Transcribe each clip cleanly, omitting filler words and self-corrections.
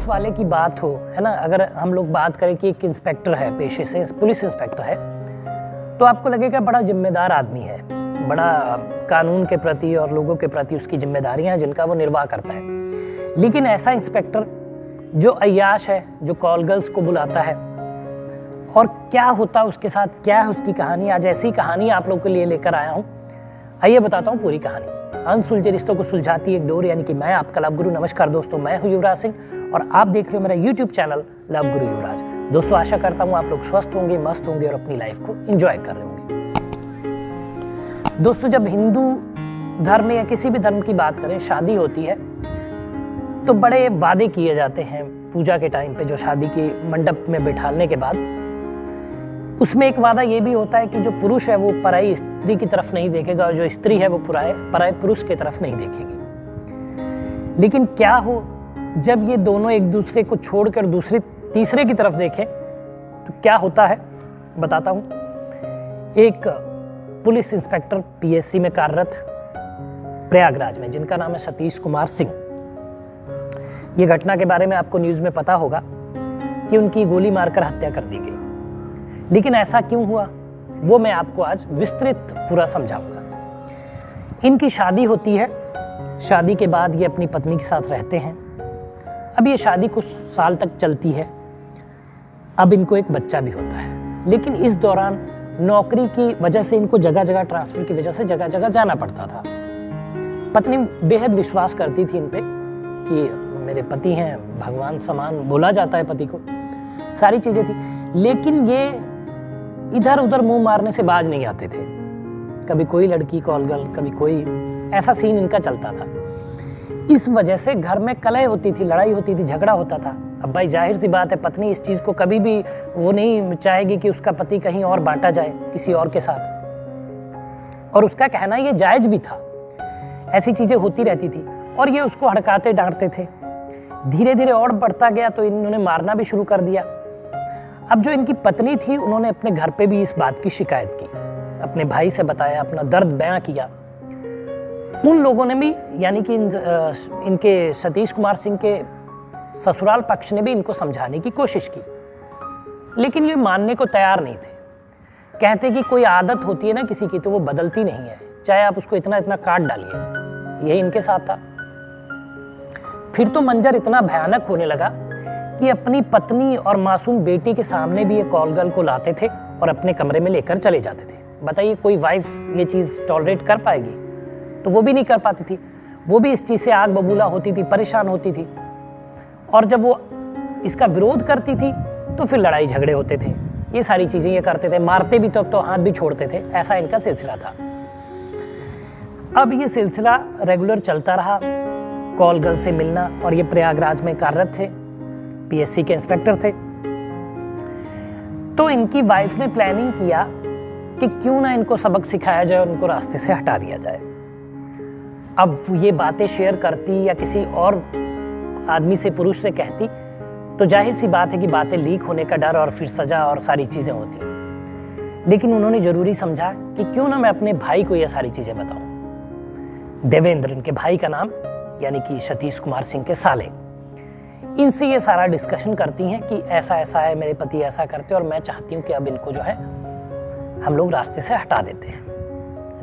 Police वाले की बात हो, है ना, अगर हम लोग बात करें कि एक इंस्पेक्टर है, पेशे से पुलिस इंस्पेक्टर है, तो आपको लगेगा बड़ा जिम्मेदार आदमी है, बड़ा कानून के प्रति और लोगों के प्रति उसकी जिम्मेदारियां हैं जिनका वो निर्वाह करता है। लेकिन ऐसा इंस्पेक्टर जो अय्याश है, जो कॉल गर्ल्स को बुलाता है, और क्या होता है उसके साथ, क्या है उसकी कहानी, आज ऐसी कहानी आप लोगों के लिए लेकर आया हूं। आइए बताता हूं पूरी कहानी। अनसुलझे रिश्तों को सुलझाती एक डोर, यानी कि मैं आपका लव गुरु। नमस्कार दोस्तों, मैं हूं युवराज सिंह और आप देख रहे हो मेरा यूट्यूब चैनल लव गुरु युवराज। दोस्तों, आशा करता हूं आप लोग स्वस्थ होंगे, मस्त होंगे और अपनी लाइफ को एंजॉय कर रहे होंगे। दोस्तों, जब हिंदू धर्म या किसी भी धर्म की बात करें, शादी होती है तो बड़े वादे किए जाते हैं। पूजा के टाइम पे जो शादी के मंडप में बिठाने के बाद उसमें एक वादा ये भी होता है कि जो पुरुष है वो पराई स्त्री की तरफ नहीं देखेगा और जो स्त्री है वो पराए पुरुष की तरफ नहीं देखेगी। लेकिन क्या हो जब ये दोनों एक दूसरे को छोड़कर तीसरे की तरफ देखें तो क्या होता है, बताता हूं। एक पुलिस इंस्पेक्टर पीएससी में कार्यरत प्रयागराज में, जिनका नाम है सतीश कुमार सिंह। ये घटना के बारे में आपको न्यूज में पता होगा कि उनकी गोली मारकर हत्या कर दी गई। लेकिन ऐसा क्यों हुआ वो मैं आपको आज विस्तृत पूरा समझाऊंगा। इनकी शादी होती है, शादी के बाद ये अपनी पत्नी के साथ रहते हैं। अब ये शादी कुछ साल तक चलती है। अब इनको एक बच्चा भी होता है, लेकिन इस दौरान नौकरी की वजह से इनको जगह जगह ट्रांसफर की वजह से जगह जगह जाना पड़ता था। पत्नी बेहद विश्वास करती थी इन पे कि मेरे पति हैं, भगवान समान बोला जाता है पति को, सारी चीजें थी। लेकिन ये इधर उधर मुंह मारने से बाज नहीं आते थे। कभी कोई लड़की कॉल गर्ल, कभी कोई, ऐसा सीन इनका चलता था। इस वजह से घर में कलह होती थी, लड़ाई होती थी, झगड़ा होता था। अब भाई जाहिर सी बात है, पत्नी इस चीज को कभी भी वो नहीं चाहेगी कि उसका पति कहीं और बांटा जाए किसी और के साथ, और उसका कहना ये जायज भी था। ऐसी चीजें होती रहती थी और ये उसको हड़काते डांटते थे। धीरे धीरे और बढ़ता गया तो इन्होंने मारना भी शुरू कर दिया। अब जो इनकी पत्नी थी, उन्होंने अपने घर पे भी इस बात की शिकायत की, अपने भाई से बताया, अपना दर्द बयां किया। उन लोगों ने भी, यानी कि इनके सतीश कुमार सिंह के ससुराल पक्ष ने भी इनको समझाने की कोशिश की, लेकिन ये मानने को तैयार नहीं थे। कहते कि कोई आदत होती है ना किसी की, तो वो बदलती नहीं है, चाहे आप उसको इतना इतना काट डालिए। यही इनके साथ था। फिर तो मंजर इतना भयानक होने लगा कि अपनी पत्नी और मासूम बेटी के सामने भी ये कॉल गर्ल को लाते थे और अपने कमरे में लेकर चले जाते थे। बताइए, कोई वाइफ ये चीज टॉलरेट कर पाएगी? तो वो भी नहीं कर पाती थी। वो भी इस चीज से आग बबूला होती थी, परेशान होती थी, और जब वो इसका विरोध करती थी तो फिर लड़ाई झगड़े होते थे। ये सारी चीजें ये करते थे, मारते भी तो अब तो हाथ भी छोड़ते थे। ऐसा इनका सिलसिला था। अब ये सिलसिला रेगुलर चलता रहा, कॉल गर्ल से मिलना, और ये प्रयागराज में कार्यरत थे, पीएससी के इंस्पेक्टर थे। तो इनकी वाइफ ने प्लानिंग किया कि क्यों ना इनको सबक सिखाया जाए और उनको रास्ते से हटा दिया जाए। अब ये बातें शेयर करती या किसी और आदमी से, पुरुष से कहती, तो जाहिर सी बात है कि बातें लीक होने का डर और फिर सजा और सारी चीजें होती। लेकिन उन्होंने जरूरी समझा कि क्यों ना मैं अपने भाई को ये सारी चीजें बताऊं। देवेंद्र, इनके भाई का नाम, यानी कि सतीश कुमार सिंह के साले, इनसे ये सारा डिस्कशन करती हैं कि ऐसा ऐसा है, मेरे पति ऐसा करते हैं और मैं चाहती हूँ कि अब इनको जो है हम लोग रास्ते से हटा देते हैं।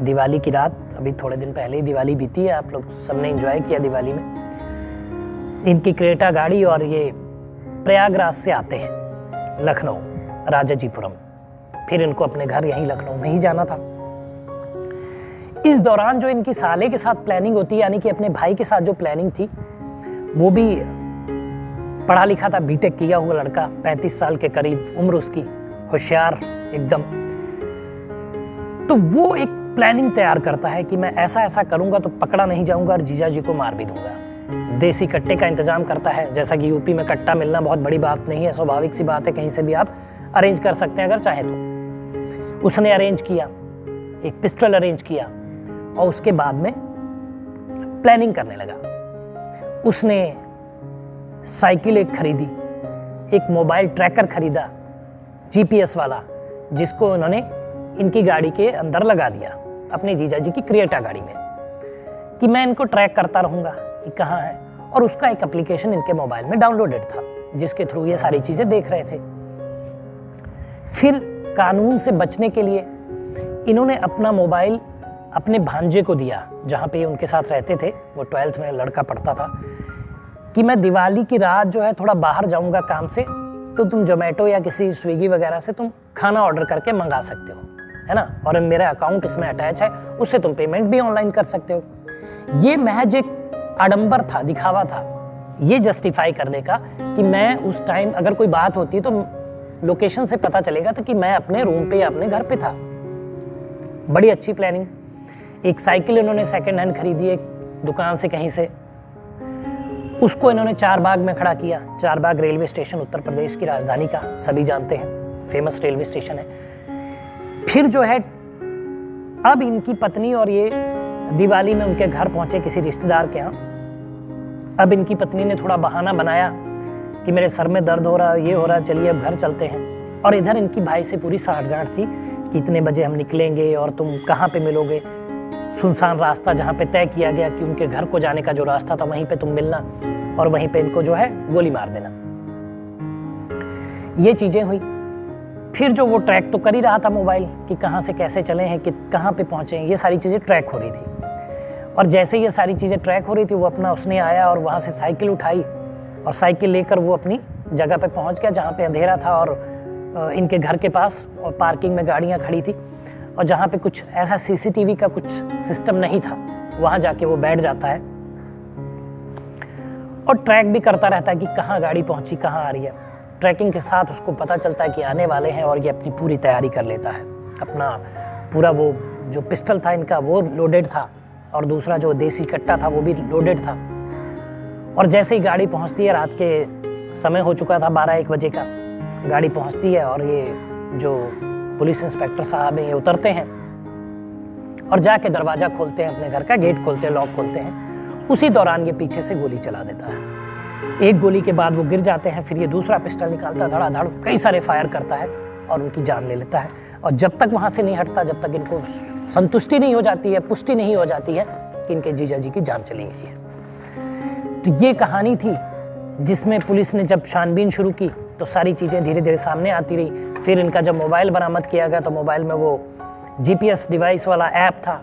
दिवाली की रात, अभी थोड़े दिन पहले ही दिवाली बीती है, आप लोग सबने एंजॉय किया दिवाली में। इनकी क्रेटा गाड़ी और ये प्रयागराज से आते हैं लखनऊ, राजाजीपुरम। फिर इनको अपने घर यहीं लखनऊ में ही जाना था। इस दौरान जो इनकी साले के साथ प्लानिंग होती है, यानी कि अपने भाई के साथ जो प्लानिंग थी, वो भी पढ़ा लिखा था, बीटेक किया हुआ लड़का, 35 साल के करीब उम्र उसकी, होशियार एकदम। तो वो एक प्लानिंग तैयार करता है कि मैं ऐसा ऐसा करूंगा तो पकड़ा नहीं जाऊंगा और जीजा जी को मार भी दूंगा। देसी कट्टे का इंतजाम करता है। जैसा कि यूपी में कट्टा मिलना बहुत बड़ी बात नहीं है, स्वाभाविक सी बात है, कहीं से भी आप अरेंज कर सकते हैं अगर चाहे तो। उसने अरेंज किया, एक पिस्टल अरेंज किया और उसके बाद में प्लानिंग करने लगा। उसने साइकिल एक खरीदी, एक मोबाइल ट्रैकर खरीदा, जीपीएस वाला, जिसको उन्होंने इनकी गाड़ी के अंदर लगा दिया, अपने जीजा जी की क्रिएटा गाड़ी में, कि मैं इनको ट्रैक करता रहूंगा कि कहाँ है। और उसका एक एप्लीकेशन इनके मोबाइल में डाउनलोडेड था जिसके थ्रू ये सारी चीज़ें देख रहे थे। फिर कानून से बचने के लिए इन्होंने अपना मोबाइल अपने भांजे को दिया, जहाँ पे उनके साथ रहते थे, वो 12th में लड़का पढ़ता था, कि मैं दिवाली की रात जो है थोड़ा बाहर जाऊँगा काम से, तो तुम जोमेटो या किसी स्विगी वगैरह से तुम खाना ऑर्डर करके मंगा सकते हो, है ना, और मेरा अकाउंट इसमें अटैच है, उससे तुम पेमेंट भी ऑनलाइन कर सकते हो। ये महज एक आडंबर था, दिखावा था, ये जस्टिफाई करने का कि मैं उस टाइम अगर कोई बात होती तो लोकेशन से पता चलेगा था कि मैं अपने रूम पे या अपने घर पे था। बड़ी अच्छी प्लानिंग। एक साइकिल इन्होंने सेकंड हैंड खरीदी एक दुकान से कहीं से, उसको इन्होंने चारबाग में खड़ा किया। चारबाग रेलवे स्टेशन उत्तर प्रदेश की राजधानी का, सभी जानते हैं, फेमस रेलवे स्टेशन है। फिर जो है अब इनकी पत्नी और ये दिवाली में उनके घर पहुंचे किसी रिश्तेदार के यहाँ। अब इनकी पत्नी ने थोड़ा बहाना बनाया कि मेरे सर में दर्द हो रहा है, ये हो रहा है, चलिए अब घर चलते हैं। और इधर इनकी भाई से पूरी साठगांठ थी कि इतने बजे हम निकलेंगे और तुम कहाँ पे मिलोगे, सुनसान रास्ता जहाँ पे तय किया गया कि उनके घर को जाने का जो रास्ता था वहीं पे तुम मिलना और वहीं पे इनको जो है गोली मार देना। ये चीज़ें हुई। फिर जो वो ट्रैक तो कर ही रहा था मोबाइल कि कहाँ से कैसे चले हैं, कि कहाँ पे पहुँचे हैं, ये सारी चीज़ें ट्रैक हो रही थी। और जैसे ये सारी चीज़ें ट्रैक हो रही थी, वो अपना उसने आया और वहाँ से साइकिल उठाई और साइकिल लेकर वो अपनी जगह पे पहुँच गया जहाँ पे अंधेरा था और इनके घर के पास, और पार्किंग में गाड़ियाँ खड़ी थी, और जहाँ पे कुछ ऐसा सीसीटीवी का कुछ सिस्टम नहीं था, वहाँ जाके वो बैठ जाता है और ट्रैक भी करता रहता है कि कहाँ गाड़ी पहुँची, कहाँ आ रही है। ट्रैकिंग के साथ उसको पता चलता है कि आने वाले हैं और ये अपनी पूरी तैयारी कर लेता है। अपना पूरा वो जो पिस्टल था इनका वो लोडेड था और दूसरा जो देसी कट्टा था वो भी लोडेड था। और जैसे ही गाड़ी पहुँचती है, रात के समय हो चुका था 12-1 बजे का, गाड़ी पहुँचती है और ये जो पुलिस इंस्पेक्टर साहब हैं ये उतरते हैं और जाके दरवाज़ा खोलते हैं, अपने घर का गेट खोलते हैं, लॉक खोलते हैं। उसी दौरान ये पीछे से गोली चला देता है। एक गोली के बाद वो गिर जाते हैं, फिर ये दूसरा पिस्टल निकालता है, धड़ाधड़ कई सारे फायर करता है और उनकी जान ले लेता है। और जब तक वहाँ से नहीं हटता, जब तक इनको संतुष्टि नहीं हो जाती है, पुष्टि नहीं हो जाती है कि इनके जीजा जी की जान चली गई है। तो ये कहानी थी जिसमें पुलिस ने जब छानबीन शुरू की तो सारी चीज़ें धीरे धीरे सामने आती रही। फिर इनका जब मोबाइल बरामद किया गया तो मोबाइल में वो GPS डिवाइस वाला ऐप था,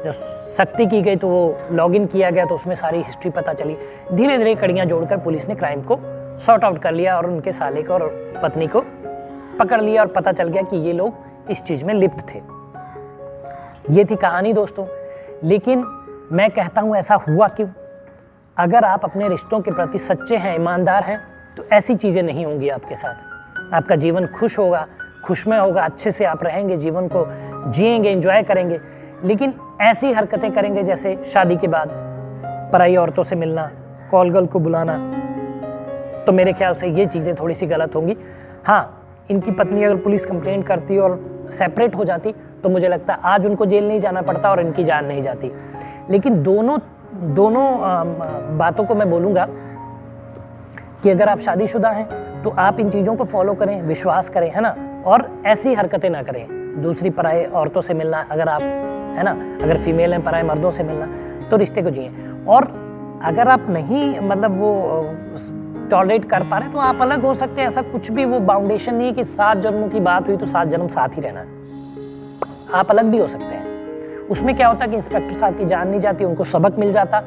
जो सख्ती की गई तो वो लॉगिन किया गया तो उसमें सारी हिस्ट्री पता चली। धीरे धीरे कड़ियाँ जोड़कर पुलिस ने क्राइम को सॉर्ट आउट कर लिया और उनके साले को और पत्नी को पकड़ लिया और पता चल गया कि ये लोग इस चीज़ में लिप्त थे। ये थी कहानी दोस्तों। लेकिन मैं कहता हूँ ऐसा हुआ क्यों? अगर आप अपने रिश्तों के प्रति सच्चे हैं, ईमानदार हैं, तो ऐसी चीज़ें नहीं होंगी आपके साथ। आपका जीवन खुश होगा, खुशमय होगा, अच्छे से आप रहेंगे, जीवन को जिएंगे, एंजॉय करेंगे। लेकिन ऐसी हरकतें करेंगे जैसे शादी के बाद पराई औरतों से मिलना, कॉल गर्ल को बुलाना, तो मेरे ख्याल से ये चीज़ें थोड़ी सी गलत होंगी। हाँ, इनकी पत्नी अगर पुलिस कंप्लेंट करती और सेपरेट हो जाती तो मुझे लगता आज उनको जेल नहीं जाना पड़ता और इनकी जान नहीं जाती। लेकिन दोनों बातों को मैं बोलूँगा कि अगर आप शादीशुदा हैं तो आप इन चीज़ों को फॉलो करें, विश्वास करें, है ना, और ऐसी हरकतें ना करें। दूसरी पराये औरतों से मिलना, अगर आप, है ना, अगर फीमेल हैं, पराये मर्दों से मिलना, तो रिश्ते को जिए। और अगर आप नहीं मतलब वो टॉलरेट कर पा रहे तो आप अलग हो सकते हैं। ऐसा कुछ भी वो बाउंडेशन नहीं है कि 7 जन्मों की बात हुई तो 7 जन्म साथ ही रहना है। आप अलग भी हो सकते हैं। उसमें क्या होता कि इंस्पेक्टर साहब की जान नहीं जाती, उनको सबक मिल जाता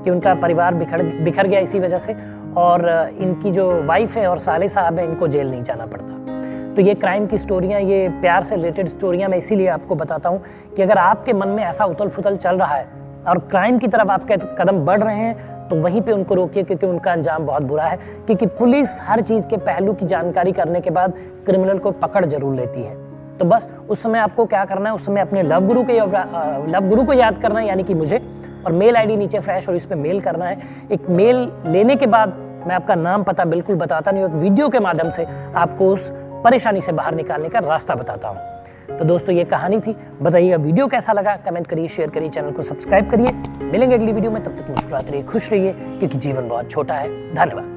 कि उनका परिवार बिखर गया इसी वजह से, और इनकी जो वाइफ है और साले साहब हैं, इनको जेल नहीं जाना पड़ता। तो ये क्राइम की स्टोरियाँ, ये प्यार से रिलेटेड स्टोरियाँ मैं इसीलिए आपको बताता हूँ कि अगर आपके मन में ऐसा उथल पुथल चल रहा है और क्राइम की तरफ आपके कदम बढ़ रहे हैं तो वहीं पे उनको रोकिए, क्योंकि उनका अंजाम बहुत बुरा है। क्योंकि पुलिस हर चीज़ के पहलू की जानकारी करने के बाद क्रिमिनल को पकड़ जरूर लेती है। तो बस उस समय आपको क्या करना है, उस समय अपने लव गुरु को याद करना है, यानी कि मुझे, और मेल आईडी नीचे फ्लैश और इस पर मेल करना है। एक मेल लेने के बाद मैं आपका नाम पता बिल्कुल बताता नहीं हूँ, एक वीडियो के माध्यम से आपको उस परेशानी से बाहर निकालने का रास्ता बताता हूँ। तो दोस्तों ये कहानी थी। बताइएगा वीडियो कैसा लगा, कमेंट करिए, शेयर करिए, चैनल को सब्सक्राइब करिए। मिलेंगे अगली वीडियो में, तब तक मुस्कुराते रहिए, खुश रहिए, क्योंकि जीवन बहुत छोटा है। धन्यवाद।